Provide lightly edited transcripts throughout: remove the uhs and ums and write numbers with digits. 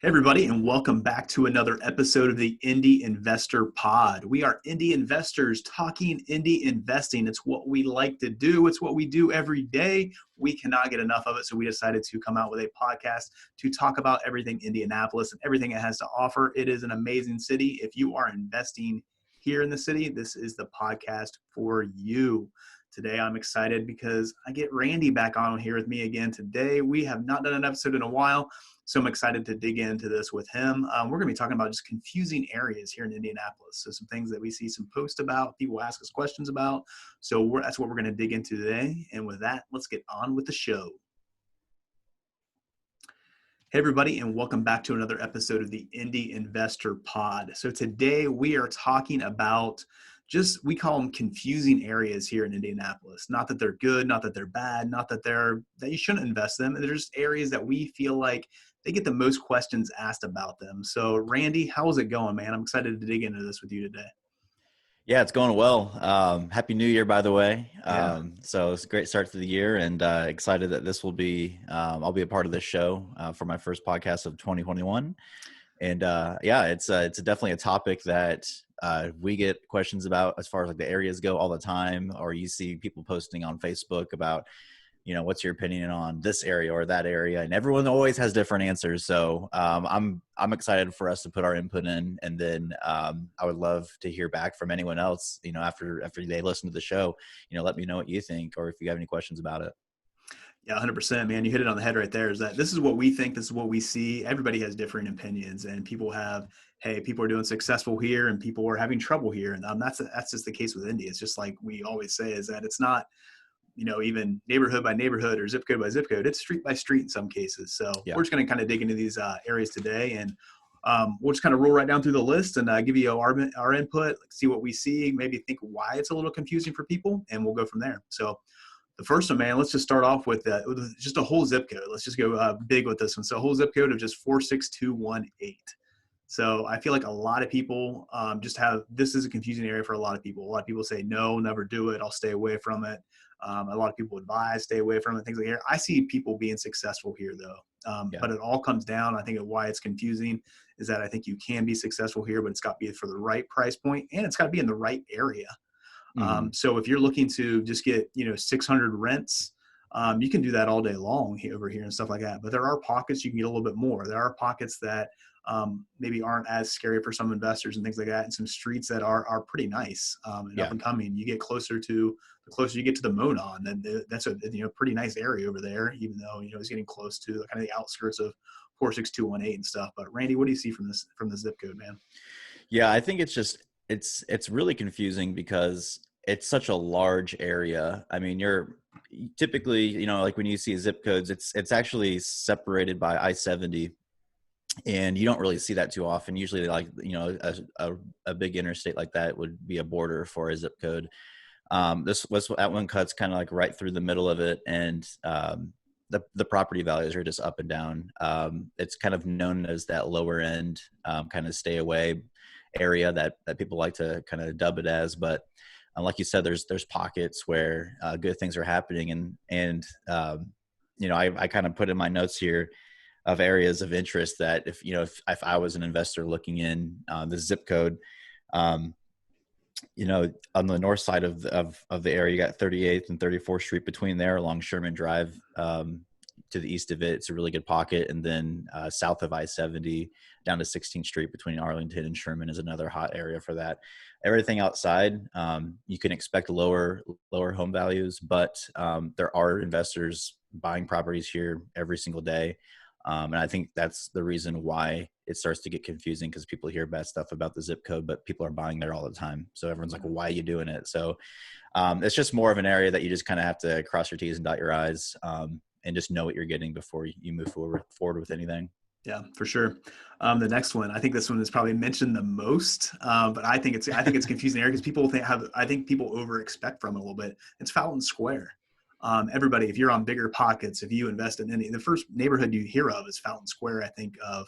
Hey everybody, and welcome back to another episode of the Indy Investor Pod. We are Indy investors talking Indy investing. It's what we like to do. It's what we do every day. We cannot get enough of it, so we decided to come out with a podcast to talk about everything Indianapolis and everything it has to offer. It is an amazing city. If you are investing here in the city, this is the podcast for you. Today, I'm excited because I get Randy back on here with me again today. We have not done an episode in a while. So I'm excited to dig into this with him. We're going to be talking about just confusing areas here in Indianapolis. So some things that we see some posts about, people ask us questions about. So that's what we're going to dig into today. And with that, let's get on with the show. Hey everybody, and welcome back to another episode of the Indy Investor Pod. So today we are talking about we call them confusing areas here in Indianapolis. Not that they're good, not that they're bad, not that that you shouldn't invest in them. They're just areas that we feel like they get the most questions asked about them. So Randy, how's it going, man? I'm excited to dig into this with you today. Yeah, it's going well. Happy New Year, by the way. Yeah. So it's a great start to the year, and excited that this will be, I'll be a part of this show for my first podcast of 2021. And yeah, it's definitely a topic that we get questions about as far as like the areas go all the time, or you see people posting on Facebook about, what's your opinion on this area or that area, and everyone always has different answers. So I'm excited for us to put our input in, and then I would love to hear back from anyone else, after they listen to the show, let me know what you think, or if you have any questions about it. Yeah, 100%, man. You hit it on the head right there. Is that this is what we think, this is what we see. Everybody has different opinions, and people are doing successful here, and people are having trouble here, and that's just the case with Indy. It's just like we always say, is that it's not, even neighborhood by neighborhood or zip code by zip code. It's street by street in some cases. So Yeah. We're just going to kind of dig into these areas today, and we'll just kind of roll right down through the list and give you our input, see what we see, maybe think why it's a little confusing for people, and we'll go from there. So the first one, man, let's just start off with just a whole zip code. Let's just go big with this one. So a whole zip code of just 46218. So I feel like a lot of people this is a confusing area for a lot of people. A lot of people say, no, never do it. I'll stay away from it. A lot of people advise stay away from it, things like that. I see people being successful here, though. But it all comes down, I think, of why it's confusing is that I think you can be successful here, but it's got to be for the right price point, and it's got to be in the right area. Mm-hmm. So if you're looking to just get, 600 rents, you can do that all day long over here and stuff like that. But there are pockets you can get a little bit more. There are pockets that maybe aren't as scary for some investors and things like that, and some streets that are pretty nice and up and coming. You get the closer you get to the Monon, then that's a pretty nice area over there, even though it's getting close to kind of the outskirts of 46218 and stuff. But Randy, what do you see from the zip code, man? Yeah, I think it's really confusing because it's such a large area. I mean, you're typically, like when you see zip codes, it's actually separated by I-70, and you don't really see that too often. Usually, like, a big interstate like that would be a border for a zip code. This was that one cuts kind of like right through the middle of it, and the property values are just up and down. It's kind of known as that lower end kind of stay away area that people like to kind of dub it as. But like you said, there's pockets where good things are happening, and I kind of put in my notes here of areas of interest that if I was an investor looking in the zip code, on the north side of the area, you got 38th and 34th Street between there along Sherman Drive. To the east of it, it's a really good pocket. And then south of I-70 down to 16th Street between Arlington and Sherman is another hot area for that. Everything outside, you can expect lower home values, but there are investors buying properties here every single day. And I think that's the reason why it starts to get confusing, because people hear bad stuff about the zip code, but people are buying there all the time. So everyone's like, well, why are you doing it? So it's just more of an area that you just kind of have to cross your T's and dot your I's, and just know what you're getting before you move forward with anything. Yeah, for sure. The next one, I think this one is probably mentioned the most, but I think it's confusing area because people over expect from it a little bit. It's Fountain Square. Everybody, if you're on bigger pockets, if you invest in any, the first neighborhood you hear of is Fountain Square, I think of.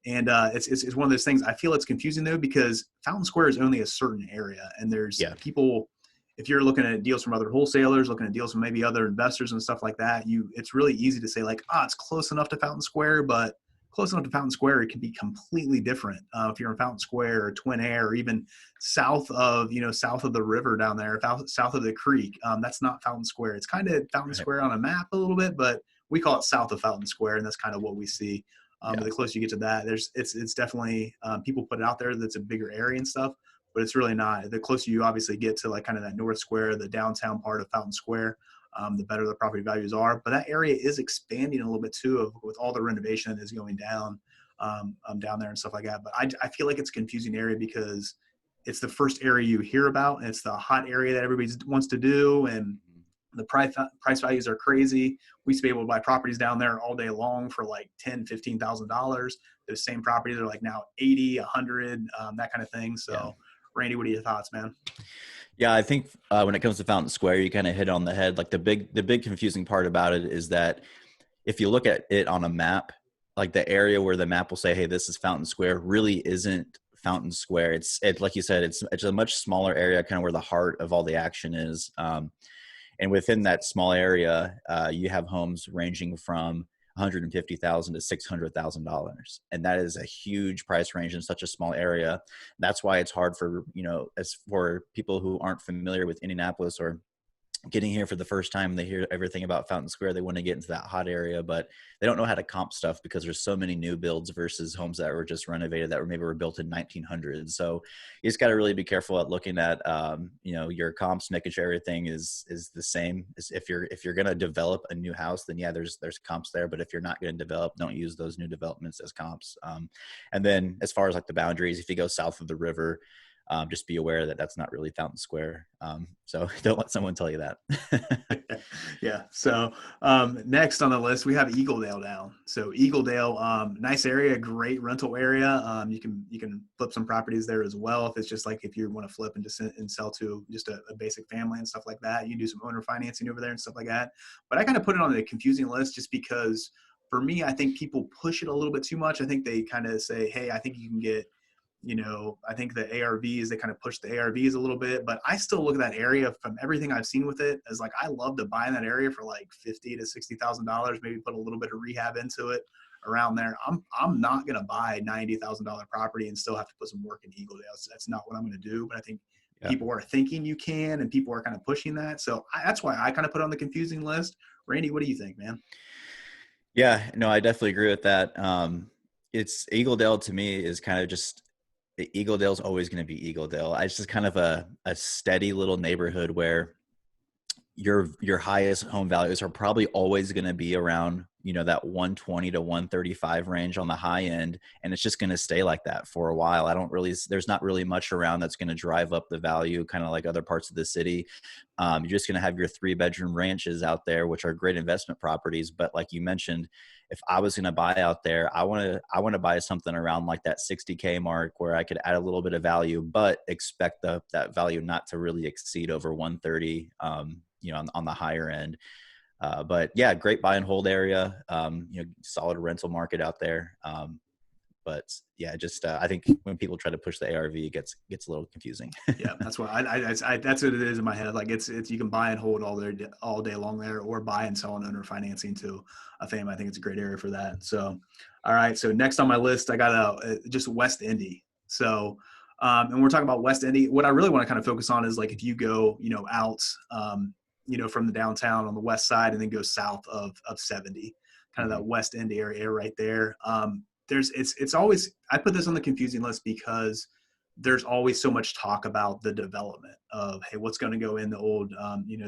And it's one of those things. I feel it's confusing though, because Fountain Square is only a certain area, and there's people. If you're looking at deals from other wholesalers, looking at deals from maybe other investors and stuff like that, it's really easy to say like, it's close enough to Fountain Square, but close enough to Fountain Square, it can be completely different. If you're in Fountain Square or Twin Air, or even south of the river down there, south of the creek, that's not Fountain Square. It's kind of Fountain Right. Square on a map a little bit, but we call it south of Fountain Square, and that's kind of what we see. But Yeah. the closer you get to that, it's definitely people put it out there that's a bigger area and stuff, but it's really not. The closer you obviously get to like kind of that North Square, the downtown part of Fountain Square, the better the property values are. But that area is expanding a little bit too, with all the renovation that is going down down there and stuff like that. But I feel like it's a confusing area because it's the first area you hear about, and it's the hot area that everybody wants to do, and the price values are crazy. We used to be able to buy properties down there all day long for like $10,000, $15,000. Those same properties are like now 80, 100, that kind of thing. Yeah. So, Randy, what are your thoughts, man? Yeah, I think when it comes to Fountain Square, you kind of hit on the head. Like the big confusing part about it is that if you look at it on a map, like the area where the map will say, "Hey, this is Fountain Square," really isn't Fountain Square. It's like you said, it's a much smaller area, kind of where the heart of all the action is. And within that small area, you have homes ranging from 150,000 to $600,000, and that is a huge price range in such a small area. That's why it's hard for as for people who aren't familiar with Indianapolis or getting here for the first time. They hear everything about Fountain Square. They want to get into that hot area, but they don't know how to comp stuff because there's so many new builds versus homes that were just renovated that were built in 1900. So you just got to really be careful at looking at, your comps, making sure everything is the same. If you're going to develop a new house, then yeah, there's comps there. But if you're not going to develop, don't use those new developments as comps. And then as far as like the boundaries, if you go south of the river, just be aware that that's not really Fountain Square. So don't let someone tell you that. Yeah. So next on the list, we have Eagledale down. So Eagledale, nice area, great rental area. You can flip some properties there as well. If it's just like if you want to flip and just and sell to just a basic family and stuff like that, you do some owner financing over there and stuff like that. But I kind of put it on the confusing list just because for me, I think people push it a little bit too much. I think they kind of say, hey, I think you can get I think the ARVs, they kind of push the ARVs a little bit, but I still look at that area from everything I've seen with it as like, I love to buy in that area for like $50,000 to $60,000, maybe put a little bit of rehab into it around there. I'm not going to buy $90,000 property and still have to put some work in Eagle Dale. That's not what I'm going to do. But I think Yeah. people are thinking you can, and people are kind of pushing that. So that's why I kind of put it on the confusing list. Randy, what do you think, man? Yeah, no, I definitely agree with that. It's Eagledale to me is kind of just Eagledale's always going to be Eagledale. It's just kind of a steady little neighborhood where your highest home values are probably always going to be around that 120 to 135 range on the high end, and it's just going to stay like that for a while. There's not really much around that's going to drive up the value, kind of like other parts of the city. You're just going to have your 3-bedroom ranches out there, which are great investment properties, but like you mentioned, if I was going to buy out there, I want to buy something around like that 60K mark where I could add a little bit of value, but expect that value not to really exceed over 130, on the higher end. But yeah, great buy and hold area, solid rental market out there. But yeah, just I think when people try to push the ARV, it gets a little confusing. Yeah, that's what that's what it is in my head. Like it's you can buy and hold all day long there, or buy and sell and owner financing to a family. I think it's a great area for that. So, all right. So next on my list, I got just West Indy. So, and we're talking about West Indy. What I really want to kind of focus on is like if you go, out, from the downtown on the west side and then go south of 70, kind of Mhm. that West Indy area right there. It's always, I put this on the confusing list because there's always so much talk about the development of, hey, what's going to go in the old,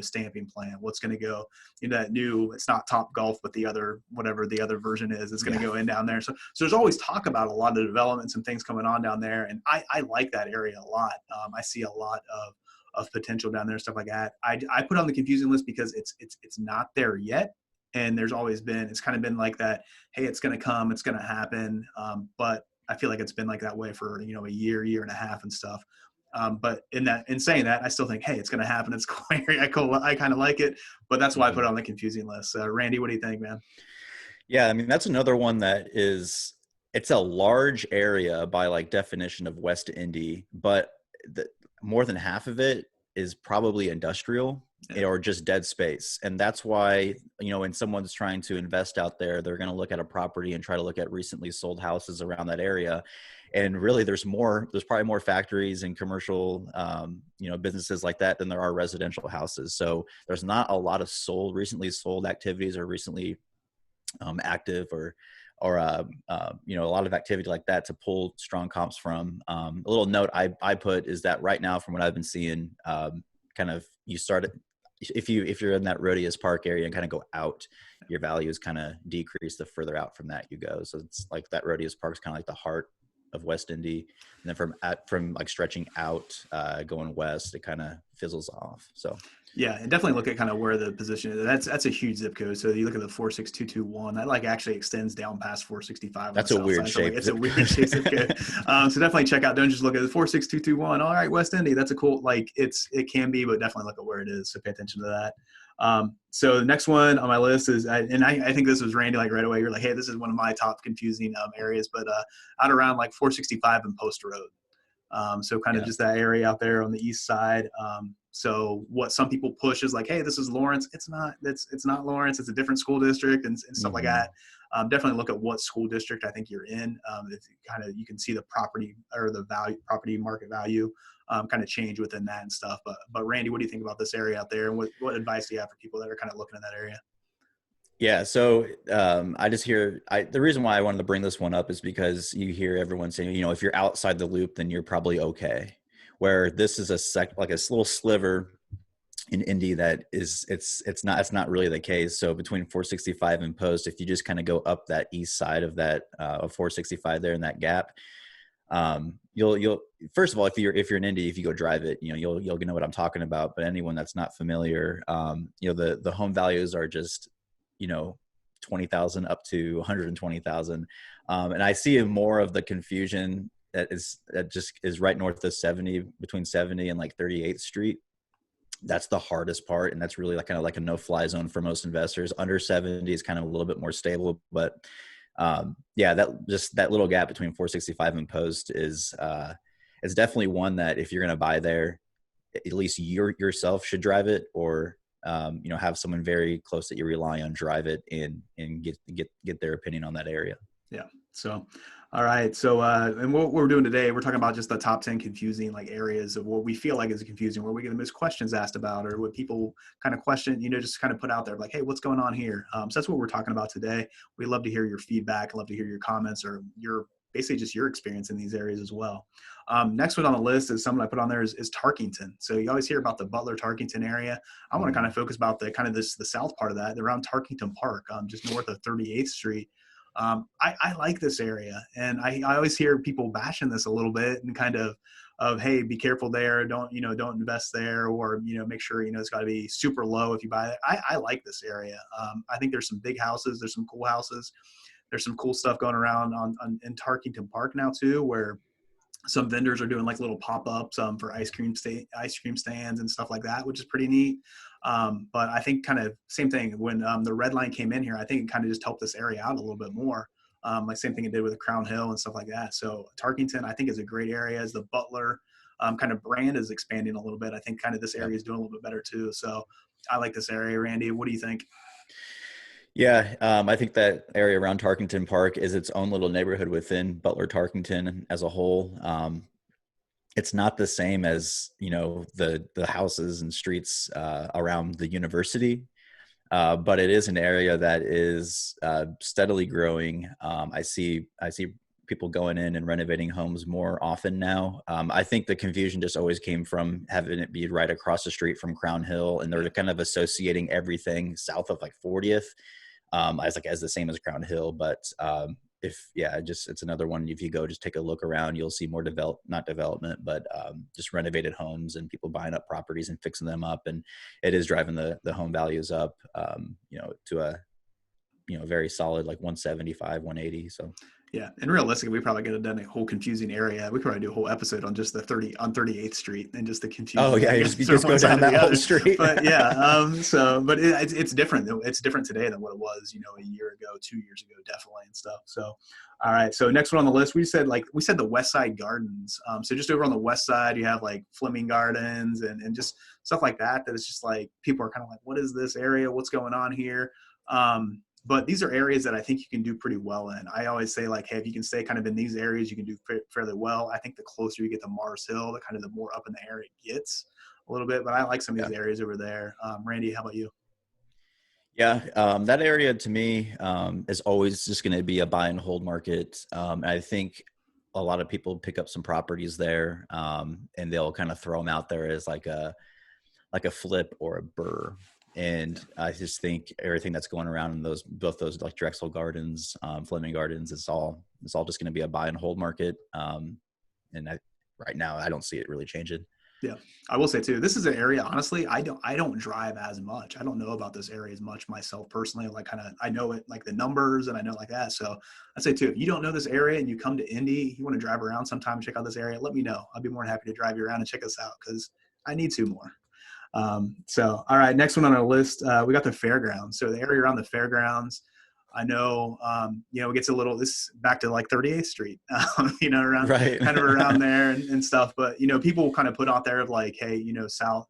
stamping plant, what's going to go in that new, it's not Top Golf, but the other, whatever the other version is, it's going Yeah. to go in down there. So there's always talk about a lot of developments and things coming on down there. And I like that area a lot. I see a lot of potential down there, stuff like that. I put on the confusing list because it's not there yet. And there's always been, it's kind of been like that, hey, it's going to come, it's going to happen. But I feel like it's been like that way for, a year and a half and stuff. But in saying that, I still think, hey, it's going to happen. It's quite, I kind of like it, but that's why I put it Mhm. on the confusing list. Randy, what do you think, man? Yeah, I mean that's another one that it's a large area by like definition of West Indy, but the, more than half of it is probably industrial. Yeah. or just dead space. And that's why, when someone's trying to invest out there, they're going to look at a property and try to look at recently sold houses around that area. And really there's probably more factories and commercial, businesses like that than there are residential houses. So there's not a lot of recently sold activities or recently active or a lot of activity like that to pull strong comps from. A little note I put is that right now, from what I've been seeing, kind of you start if you're in that Rhodius Park area and kind of go out, your values kind of decrease the further out from that you go. So it's like that Rhodius Park is kind of like the heart of West Indy, and then from like stretching out, going west, it kind of fizzles off. So Yeah, and definitely look at kind of where the position is. That's a huge zip code. So you look at the 46221, that like actually extends down past 465 on the that's a south weird side. So like shape. it's a weird shaped zip code. So definitely check out. Don't just look at the 46221. All right, West Indy. That's a cool. Like it can be, but definitely look at where it is. So pay attention to that. So the next one on my list is, I think this was Randy, like right away. You're like, hey, this is one of my top confusing areas, but out around like 465 and Post Road. So kind of Yeah. just that area out there on the east side. So what some people push is like, hey, this is Lawrence. It's not. It's not Lawrence. It's a different school district and stuff like that. Definitely look at what school district I think you're in. You can see the property or the property market value kind of change within that and stuff. But Randy, what do you think about this area out there? And what advice do you have for people that are kind of looking in that area? Yeah. So the reason why I wanted to bring this one up is because you hear everyone saying, if you're outside the loop, then you're probably okay. Where this is like a little sliver in Indy that it's not really the case. So between 465 and Post, if you just kind of go up that east side of that of 465 there in that gap, you'll first of all, if you're in Indy, if you go drive it, you'll know what I'm talking about. But anyone that's not familiar, the home values are just 20,000 up to 120,000. And I see more of the confusion that just is right north of 70, between 70 and like 38th Street. That's the hardest part. And that's really like kind of like a no-fly zone for most investors. Under 70 is kind of a little bit more stable, but that little gap between 465 and Post is definitely one that if you're going to buy there, at least yourself should drive it, or have someone very close that you rely on drive it and get their opinion on that area. Yeah. So, all right. So, and what we're doing today, we're talking about just the top 10 confusing like areas of what we feel like is confusing, where we get the most questions asked about, or what people kind of question, just kind of put out there like, hey, what's going on here? So that's what we're talking about today. We love to hear your feedback. Love to hear your comments or basically just your experience in these areas as well. Next one on the list is something I put on there is Tarkington. So you always hear about the Butler Tarkington area. I want to kind of focus about the south part of that, around Tarkington Park, just north of 38th Street. I like this area, and I always hear people bashing this a little bit and kind of hey, be careful there, don't invest there, or make sure it's got to be super low if you buy it. I like this area. I think there's some big houses, there's some cool houses, there's some cool stuff going around in Tarkington Park now too, where some vendors are doing like little pop-ups for ice cream stands and stuff like that, which is pretty neat. But I think kind of same thing when the red line came in here, I think it kind of just helped this area out a little bit more. Like same thing it did with Crown Hill and stuff like that. So Tarkington, I think, is a great area. As the Butler kind of brand is expanding a little bit, I think kind of this area is doing a little bit better too. So I like this area. Randy, what do you think? Yeah, I think that area around Tarkington Park is its own little neighborhood within Butler Tarkington as a whole. It's not the same as the houses and streets around the university, but it is an area that is steadily growing. I see people going in and renovating homes more often now. I think the confusion just always came from having it be right across the street from Crown Hill, and they're kind of associating everything south of like 40th as the same as Crown Hill. But it's another one. If you go just take a look around, you'll see more not development, but just renovated homes and people buying up properties and fixing them up, and it is driving the home values up to a very solid like 175 180. So Yeah, and realistically, we probably could have done a whole confusing area. We could probably do a whole episode on just the 38th Street and just the oh confusion yeah, that you goes just from one go side down to the that whole other. street. But yeah, but it's different. It's different today than what it was, a year ago, 2 years ago, definitely, and stuff. So, all right. So next one on the list, we said the West Side Gardens. So just over on the west side, you have like Fleming Gardens and just stuff like that. That it's just like people are kind of like, what is this area? What's going on here? But these are areas that I think you can do pretty well in. I always say like, hey, if you can stay kind of in these areas, you can do fairly well. I think the closer you get to Mars Hill, the kind of the more up in the air it gets a little bit. But I like some of Yeah. these areas over there. Randy, how about you? Yeah, that area to me is always just going to be a buy and hold market. I think a lot of people pick up some properties there, and they'll kind of throw them out there as like a flip or a burr. And I just think everything that's going around in both those like Drexel Gardens, Fleming Gardens, it's all just going to be a buy and hold market. Right now, I don't see it really changing. Yeah, I will say too, this is an area, honestly, I don't drive as much. I don't know about this area as much myself personally. Like kind of, I know it like the numbers and I know like that. So I'd say too, if you don't know this area and you come to Indy, you want to drive around sometime and check out this area, let me know. I'll be more than happy to drive you around and check us out because I need to more. So, all right, next one on our list, we got the fairgrounds. So the area around the fairgrounds, I know, it gets a little, this back to like 38th Street, around Right. kind of around there and stuff. But, people kind of put out there of like, hey, south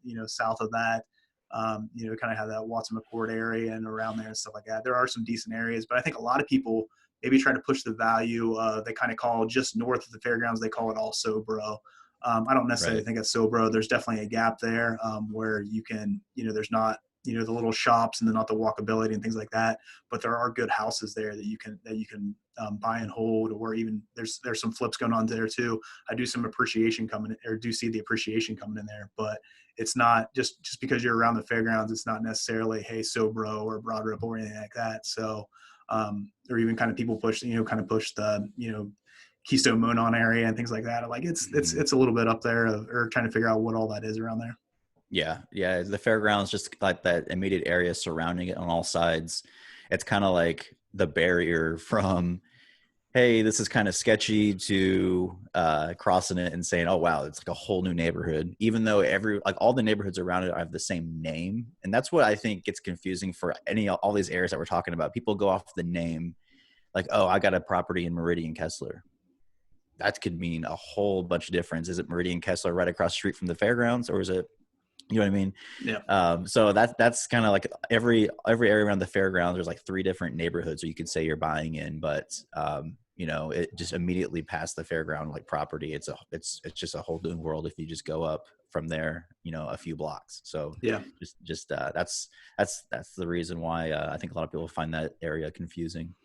of that, kind of have that Watson McCord area and around there and stuff like that. There are some decent areas, but I think a lot of people maybe try to push the value. They kind of call just north of the fairgrounds, they call it all Sobro. I don't necessarily Right. think it's Sobro. There's definitely a gap there where you can, there's not, the little shops and then not the walkability and things like that. But there are good houses there that you can buy and hold, or even there's some flips going on there too. I do some appreciation coming, or do see the appreciation coming in there, but it's not just because you're around the fairgrounds. It's not necessarily, hey, Sobro or Broad Ripple or anything like that. So, or even kind of people push, kind of push the, Keystone Monon area and things like that. Like Mhm. it's a little bit up there or trying to figure out what all that is around there. Yeah, yeah. The fairgrounds, just like that immediate area surrounding it on all sides. It's kind of like the barrier from, hey, this is kind of sketchy, to crossing it and saying, oh wow, it's like a whole new neighborhood. Even though all the neighborhoods around it have the same name, and that's what I think gets confusing for all these areas that we're talking about. People go off the name, like, oh, I got a property in Meridian Kessler. That could mean a whole bunch of difference. Is it Meridian Kessler right across the street from the fairgrounds, or is it, you know what I mean? Yeah. So that's kind of like every area around the fairgrounds. There's like three different neighborhoods, or you could say you're buying in, but it just immediately past the fairground like property. It's just a whole new world if you just go up from there, a few blocks. So Yeah. that's the reason why I think a lot of people find that area confusing.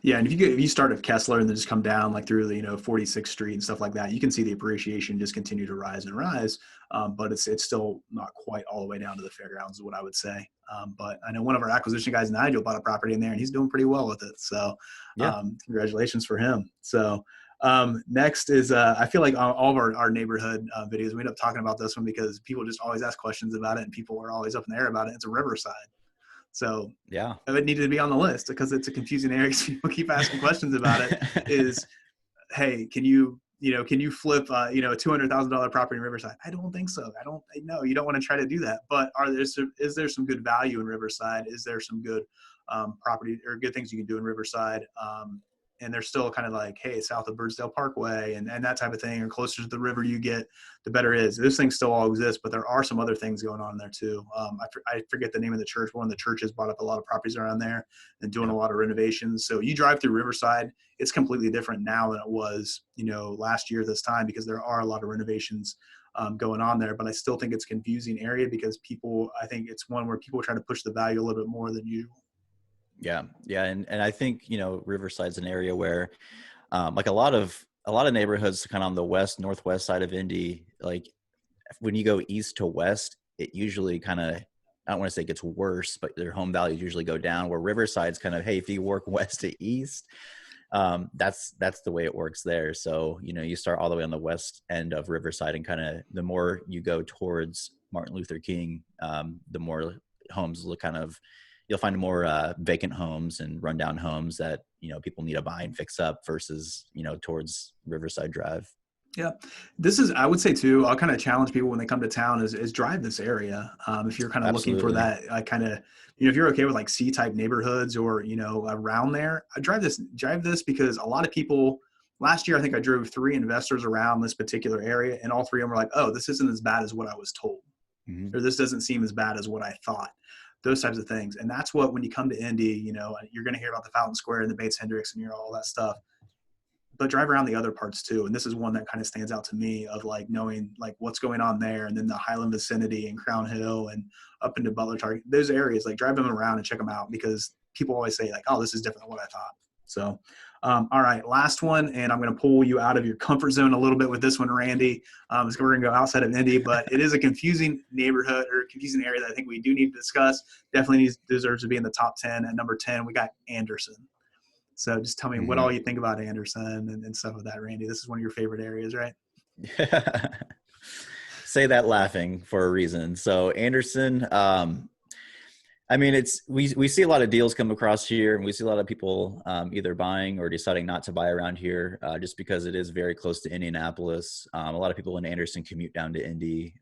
Yeah, and if you start at Kessler and then just come down like through the 46th Street and stuff like that, you can see the appreciation just continue to rise and rise. But it's still not quite all the way down to the fairgrounds, is what I would say. But I know one of our acquisition guys, Nigel, bought a property in there, and he's doing pretty well with it. So Yeah. congratulations for him. So next is I feel like all of our neighborhood videos, we end up talking about this one because people just always ask questions about it, and people are always up in the air about it. It's a Riverside. So Yeah. it needed to be on the list because it's a confusing area. People keep asking questions about it. Is, hey, can you flip a $200,000 property in Riverside? I don't think so. I don't know. You don't want to try to do that. But is there some good value in Riverside? Is there some good property or good things you can do in Riverside? And they're still kind of like, hey, south of Birdsdale Parkway and that type of thing, or closer to the river you get, the better it is. Those things still all exist, but there are some other things going on there too. I forget the name of the church. One of the churches bought up a lot of properties around there and doing Yeah. a lot of renovations. So you drive through Riverside, it's completely different now than it was, last year this time, because there are a lot of renovations going on there. But I still think it's a confusing area because I think it's one where people try to push the value a little bit more than usual. Yeah. Yeah. And I think, Riverside's an area where, like a lot of neighborhoods kind of on the northwest side of Indy, like when you go east to west, it usually kind of, I don't want to say it gets worse, but their home values usually go down, where Riverside's kind of, hey, if you work west to east, that's the way it works there. So, you start all the way on the west end of Riverside, and kind of the more you go towards Martin Luther King, the more homes look kind of, you'll find more vacant homes and rundown homes that, people need to buy and fix up versus, towards Riverside Drive. Yeah, I would say too, I'll kind of challenge people when they come to town is drive this area. If you're kind of looking for Absolutely. that, if you're okay with like C-type neighborhoods or, around there, I drive this because a lot of people last year, I think I drove 3 investors around this particular area and all 3 of them were like, oh, this isn't as bad as what I was told. Mhm. or this doesn't seem as bad as what I thought. Those types of things. And that's what, when you come to Indy, you know, you're going to hear about the Fountain Square and the Bates Hendricks and all that stuff, but drive around the other parts too. And this is one that kind of stands out to me, of like knowing like what's going on there, and then the Highland vicinity and Crown Hill and up into Butler Target, those areas, like drive them around and check them out, because people always say like, oh, this is different than what I thought. So, all right, last one, and I'm going to pull you out of your comfort zone a little bit with this one, Randy. So we're going to go outside of Indy, but it is a confusing neighborhood, or confusing area, that I think we do need to discuss. Definitely deserves to be in the top 10. At number 10, we got Anderson. So just tell me what all Mhm. you think about Anderson and stuff like that, Randy. This is one of your favorite areas, right? Say that laughing for a reason. So Anderson, I mean, it's we see a lot of deals come across here, and we see a lot of people either buying or deciding not to buy around here, just because it is very close to Indianapolis. A lot of people in Anderson commute down to Indy,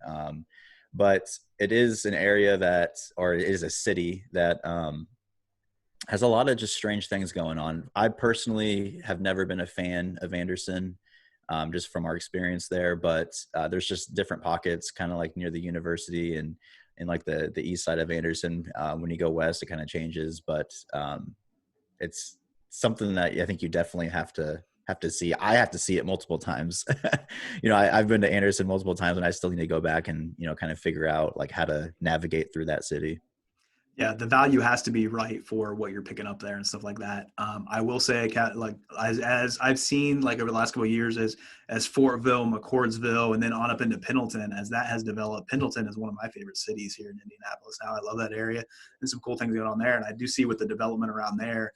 but it is an area that, or it is a city that has a lot of just strange things going on. I personally have never been a fan of Anderson, just from our experience there, but there's just different pockets, kind of like near the university and like the east side of Anderson. When you go west, it kind of changes, but it's something that I think you definitely have to see. I have to see it multiple times. I've been to Anderson multiple times, and I still need to go back and kind of figure out like how to navigate through that city. Yeah, the value has to be right for what you're picking up there and stuff like that. I will say, like as I've seen, like over the last couple of years, as Fortville, McCordsville, and then on up into Pendleton, as that has developed. Pendleton is one of my favorite cities here in Indianapolis. Now, I love that area. There's some cool things going on there, and I do see with the development around there,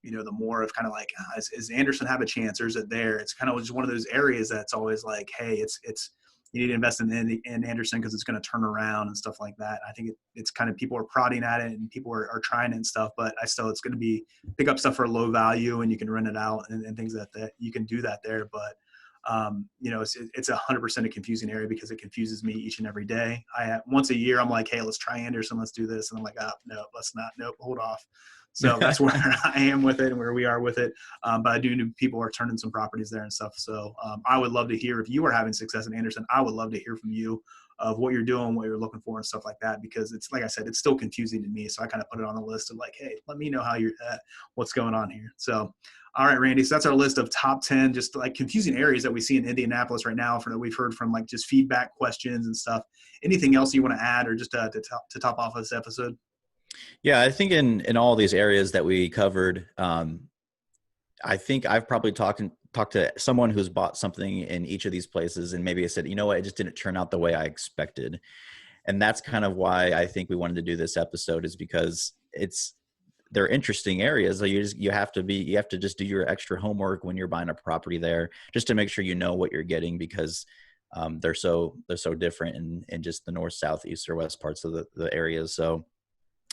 the more of kind of like, is Anderson have a chance, or is it there? It's kind of just one of those areas that's always like, hey, it's you need to invest in Anderson because it's going to turn around and stuff like that. I think it's kind of, people are prodding at it and people are trying it and stuff, but it's going to be pick up stuff for a low value, and you can rent it out and things that you can do that there. But it's 100% a confusing area, because it confuses me each and every day. Once a year, I'm like, hey, let's try Anderson, let's do this, and I'm like, oh no, let's not, nope, hold off. So that's where I am with it and where we are with it. But I do know people are turning some properties there and stuff. So I would love to hear if you are having success in Anderson. I would love to hear from you of what you're doing, what you're looking for, and stuff like that, because it's, like I said, it's still confusing to me. So I kind of put it on the list of like, hey, let me know how you're what's going on here. So, all right, Randy. So that's our list of top 10, just like confusing areas that we see in Indianapolis right now, that we've heard from, like just feedback questions and stuff. Anything else you want to add, or just to top off this episode? Yeah, I think in all these areas that we covered, I think I've probably talked to someone who's bought something in each of these places, and maybe I said, you know what, it just didn't turn out the way I expected. And that's kind of why I think we wanted to do this episode, is because they're interesting areas. So you have to just do your extra homework when you're buying a property there, just to make sure you know what you're getting, because they're so different in just the north, south, east, or west parts of the areas. So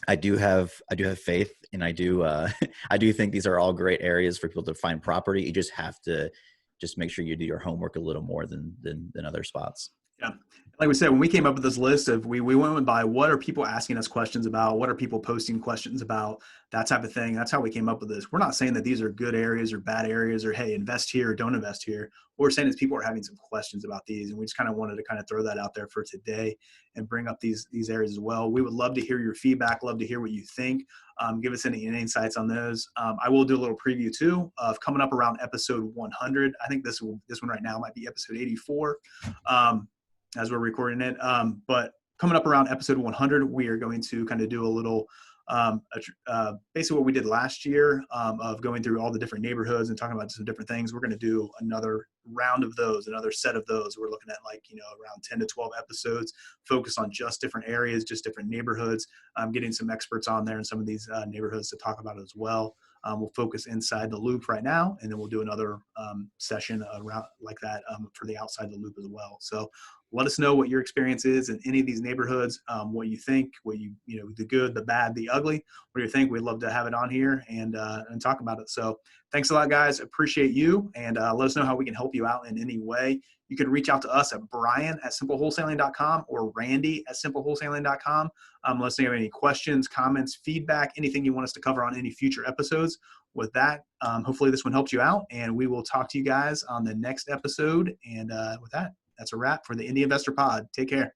I do have faith, and I do I do think these are all great areas for people to find property. You just have to just make sure you do your homework a little more than other spots. Yeah. Like we said, when we came up with this list of, we went by what are people asking us questions about, what are people posting questions about, that type of thing. That's how we came up with this. We're not saying that these are good areas or bad areas, or hey, invest here or don't invest here. What we're saying is people are having some questions about these, and we just kind of wanted to kind of throw that out there for today and bring up these areas as well. We would love to hear your feedback, love to hear what you think. Give us any insights on those. I will do a little preview too of coming up around episode 100. I think this one right now might be episode 84. As we're recording it. But coming up around episode 100, we are going to kind of do a little, basically what we did last year, of going through all the different neighborhoods and talking about some different things. We're going to do another round of those, another set of those. We're looking at around 10 to 12 episodes focused on just different areas, just different neighborhoods, getting some experts on there in some of these neighborhoods to talk about it as well. We'll focus inside the loop right now, and then we'll do another session around like that for the outside the loop as well. So let us know what your experience is in any of these neighborhoods, what you think, the good, the bad, the ugly, what do you think? We'd love to have it on here and talk about it. So thanks a lot, guys. Appreciate you. And let us know how we can help you out in any way. You can reach out to us at brian@simplewholesaling.com or randy@simplewholesaling.com. Let us know if you have any questions, comments, feedback, anything you want us to cover on any future episodes. With that, hopefully this one helped you out, and we will talk to you guys on the next episode. And with that, that's a wrap for the Indy Investor Pod. Take care.